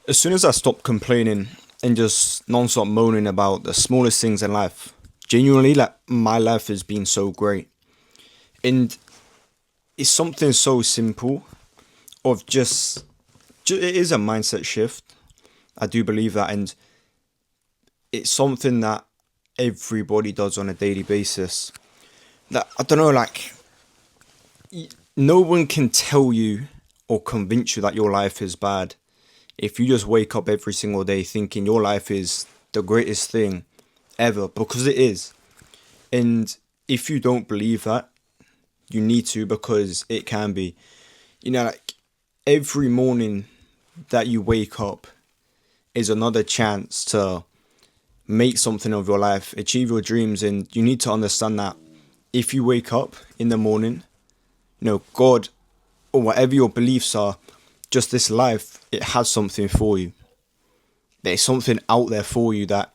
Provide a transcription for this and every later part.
As soon as I stopped complaining and just non-stop moaning about the smallest things in life, genuinely, like, my life has been so great. And it's something so simple of it is a mindset shift. I do believe that, and it's something that everybody does on a daily basis. That, I don't know, like, no one can tell you or convince you that your life is bad if you just wake up every single day thinking your life is the greatest thing ever, because it is. And if you don't believe that, you need to, because it can be. Like, every morning that you wake up is another chance to make something of your life, achieve your dreams, and you need to understand that if you wake up in the morning, God or whatever your beliefs are, just this life, it has something for you. There's something out there for you that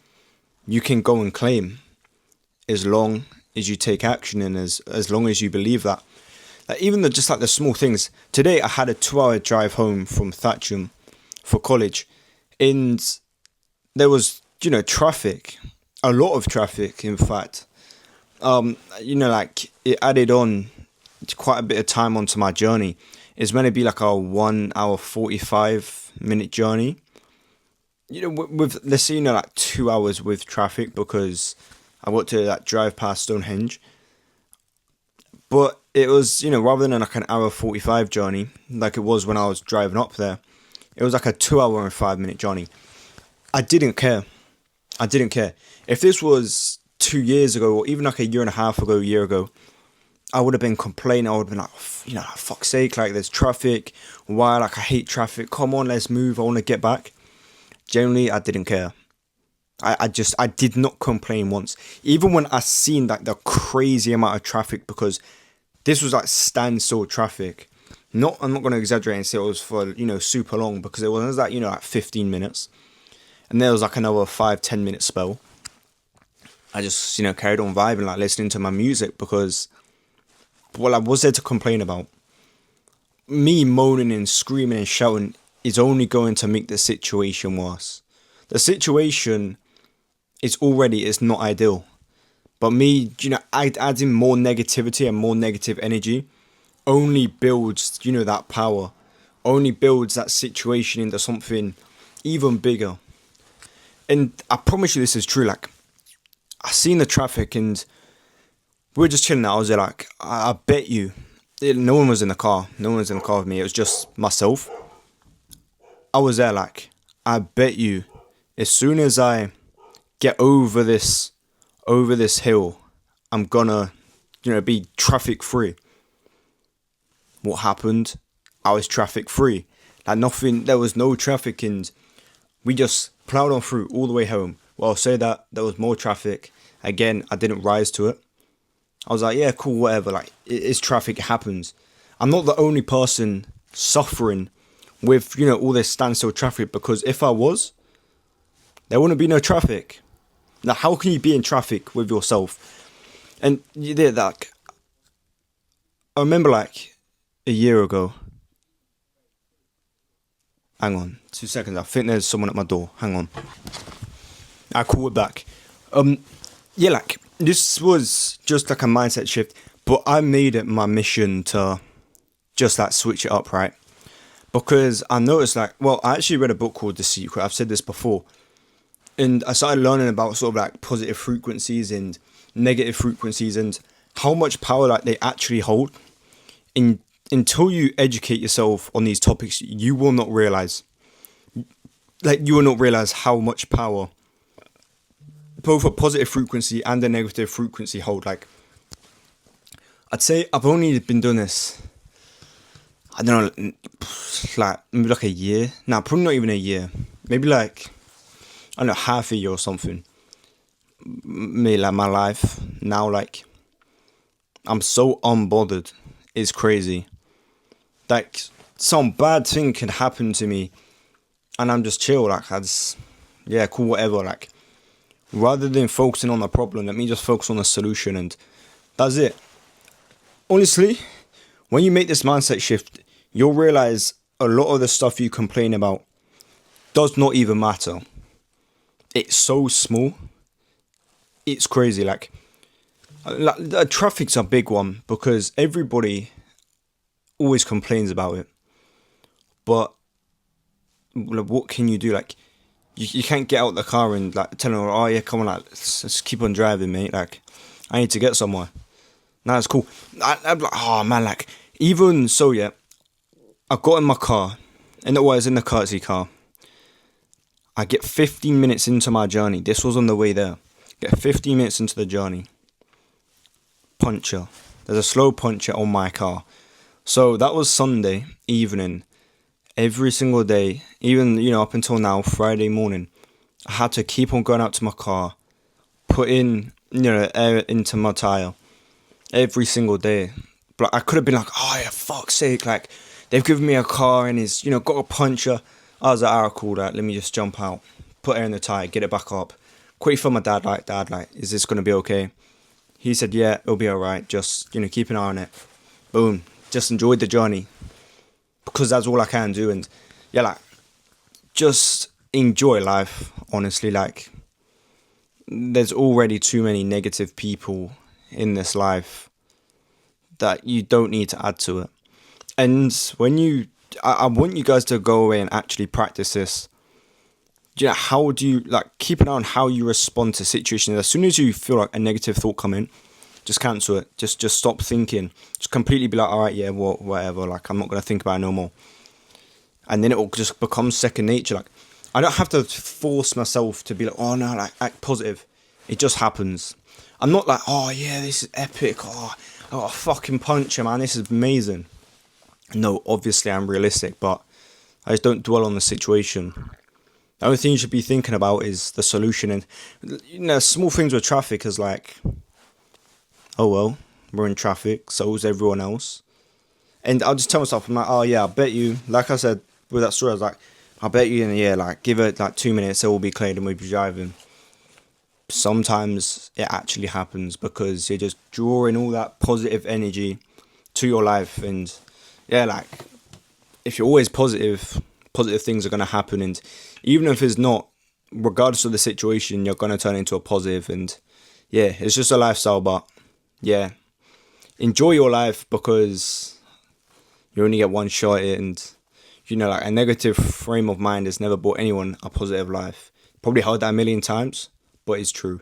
you can go and claim, as long as you take action and as long as you believe that. Like, even just like the small things. Today I had a 2-hour drive home from Thatcham for college, and there was traffic, a lot of traffic, in fact. Like, it added on quite a bit of time onto my journey. It's meant to be like a 1 hour 45 minute journey. With let's say like 2 hours with traffic, because I got to that drive past Stonehenge. But it was, rather than like an hour 45 journey, like it was when I was driving up there, it was like a 2 hour and 5 minute journey. I didn't care. If this was 2 years ago, or even like a year and a half ago, a year ago, I would have been complaining. I would have been like, fuck's sake, like, there's traffic. Why? Like, I hate traffic. Come on, let's move. I want to get back. Generally, I didn't care. I did not complain once. Even when I seen like the crazy amount of traffic, because this was like standstill traffic. I'm not going to exaggerate and say it was for, super long, because it was like, like 15 minutes. And there was like another 5-10 minute spell. I just, carried on vibing, like listening to my music, because, well, I was there to complain about. Me moaning and screaming and shouting is only going to make the situation worse. The situation is not ideal. But me, adding more negativity and more negative energy only builds, that power. Only builds that situation into something even bigger. And I promise you this is true. Like, I seen the traffic and we were just chilling out. I was there like, I bet you. No one was in the car. No one was in the car with me. It was just myself. I was there like, I bet you, as soon as I get over this hill, I'm gonna, be traffic free. What happened? I was traffic free. Like, nothing, there was no traffic, and we just plowed on through all the way home. Well, I'll say that there was more traffic. Again, I didn't rise to it. I was like, yeah, cool, whatever. Like, it's traffic, it happens. I'm not the only person suffering with, all this standstill traffic, because if I was, there wouldn't be no traffic. Now, how can you be in traffic with yourself? And you did that. Like, I remember like a year ago. Hang on, 2 seconds. I think there's someone at my door. Hang on. I call it back. Yeah, like, this was just like a mindset shift, but I made it my mission to just like switch it up, right? Because I noticed, like, well, I actually read a book called The Secret. I've said this before. And I started learning about sort of like positive frequencies and negative frequencies, and how much power like they actually hold. Until you educate yourself on these topics, you will not realize how much power both a positive frequency and a negative frequency hold. Like, I'd say I've only been doing this, I don't know, like maybe like a year. Nah, probably not even a year. Maybe like, I don't know, half a year or something. Me, like, my life now, like, I'm so unbothered. It's crazy. Like, some bad thing can happen to me, and I'm just chill. Like, yeah, cool, whatever. Like, rather than focusing on the problem, let me just focus on the solution, and that's it. Honestly, when you make this mindset shift, you'll realize a lot of the stuff you complain about does not even matter. It's so small. It's crazy. The traffic's a big one because everybody always complains about it. But like, what can you do? Like, you can't get out the car and like tell them, oh yeah, come on, like let's keep on driving, mate. Like, I need to get somewhere. Nah, it's cool. I'm like, oh man, like even so, yeah. I got in my car, and it was in the courtesy car. I get 15 minutes into my journey. This was on the way there. Get 15 minutes into the journey. Puncture. There's a slow puncture on my car. So that was Sunday evening. Every single day, even, up until now, Friday morning, I had to keep on going out to my car, put in, air into my tyre every single day. But I could have been like, oh yeah, fuck's sake, like, they've given me a car and it's, got a puncture. I was like, alright, cool, that. Let me just jump out, put air in the tyre, get it back up. Quick for my dad, like, is this going to be okay? He said, yeah, it'll be alright, just, keep an eye on it. Boom, just enjoyed the journey. Because that's all I can do, and yeah, like, just enjoy life, honestly. Like, there's already too many negative people in this life that you don't need to add to it. And I want you guys to go away and actually practice this. How do you, like, keep an eye on how you respond to situations. As soon as you feel like a negative thought come in, just cancel it. Just stop thinking. Just completely be like, all right, yeah, whatever. Like, I'm not going to think about it no more. And then it will just become second nature. Like, I don't have to force myself to be like, oh no, like, act positive. It just happens. I'm not like, oh yeah, this is epic. Oh, I got a fucking puncher, man. This is amazing. No, obviously I'm realistic, but I just don't dwell on the situation. The only thing you should be thinking about is the solution. And, small things with traffic is like, oh well, we're in traffic, so is everyone else. And I'll just tell myself, I'm like, oh yeah, I bet you, like I said with that story, I was like, I bet you in a year, like, give it like 2 minutes, it will be cleared and we'll be driving. Sometimes it actually happens because you're just drawing all that positive energy to your life. And yeah, like, if you're always positive things are going to happen. And even if it's not, regardless of the situation, you're going to turn into a positive. And yeah, it's just a lifestyle, but yeah, enjoy your life because you only get one shot at it. And, like, a negative frame of mind has never brought anyone a positive life. Probably heard that a million times, but it's true.